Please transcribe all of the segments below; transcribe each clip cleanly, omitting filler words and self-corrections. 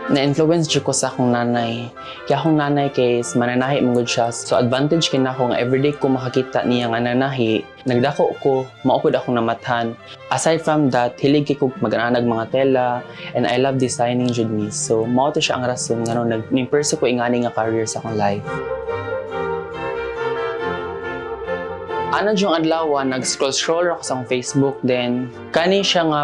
Na-influence jud ko sa akong nanay. Kaya akong nanay kay mananahi mong good siya. So advantage kina ko nga everyday ko makakita niya nga nanahi. Nagdako ko, maupod akong namathan. Aside from that, hilig ko mag-ananag mga tela and I love designing jud me. So mao to siya ang rason nga nag-pursue ko ingani nga career sa akong life. Ano yung adlaw, nag-scroll ako sa Facebook, then kani siya nga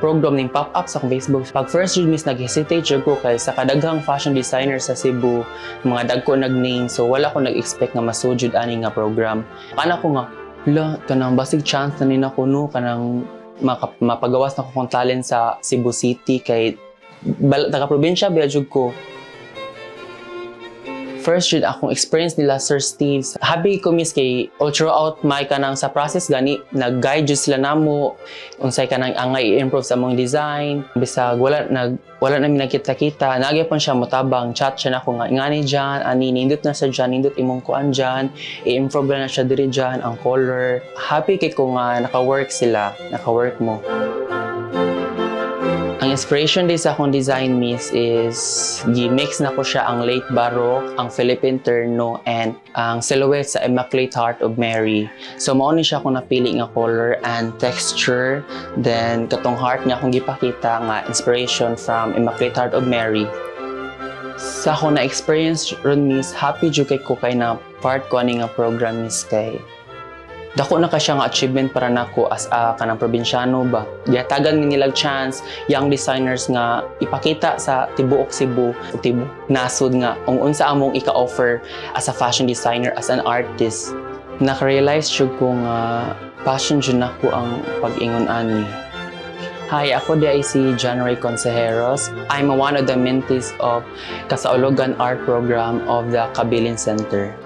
program ning pop-up sa Facebook. Pag first jud miss nag-hesitate jud ko kay sa kadaghang fashion designer sa Cebu, mga dagko nag-name, so wala ko nag-expect nga masujud ani nga program. Kana ko nga, kanang basig chance na nina ko no, kanang mapagawas na ko kong talent sa Cebu City kay taga-probinsya ba jud ko. First jud akong experience nila Sir Steve. Happy ko miss kay all throughout my kanang sa process gani nag-guide jud sila namo unsay kanang angay i-improve sa among design. Bisag wala namin nakita-kita, nagyapon siya motabang chat siya nako nga ngani diyan ani nindot na sa diyan nindot imong kuan diyan i-improve na siya diri diyan ang color. Happy kay ko nga naka-work sila, naka-work mo. Ang inspiration din sa akong design miss is gi-mix na ko siya ang late Baroque, ang Philippine Terno, and ang silhouette sa Immaculate Heart of Mary. So mao ni siya akong napili nga color and texture. Then katong heart nga akong gipakita nga inspiration from Immaculate Heart of Mary. Sa akong na-experience ron miss, happy jud kay ko kay na part ko ani nga program miss kay dako na ka siya nga achievement para nako as a kanang probinsyano ba. Gihatagan ni nilag chance young designers nga ipakita sa tibuok Cebu ug tibuok nasod nga kung unsa among ika-offer as a fashion designer, as an artist. Naka-realize jud ko nga passion jud nako ang pag-ingon ani. Hi, ako di si John Ray Consejeros. I'm one of the mentees of Kasaulugan Art Program of the Kabilin Center.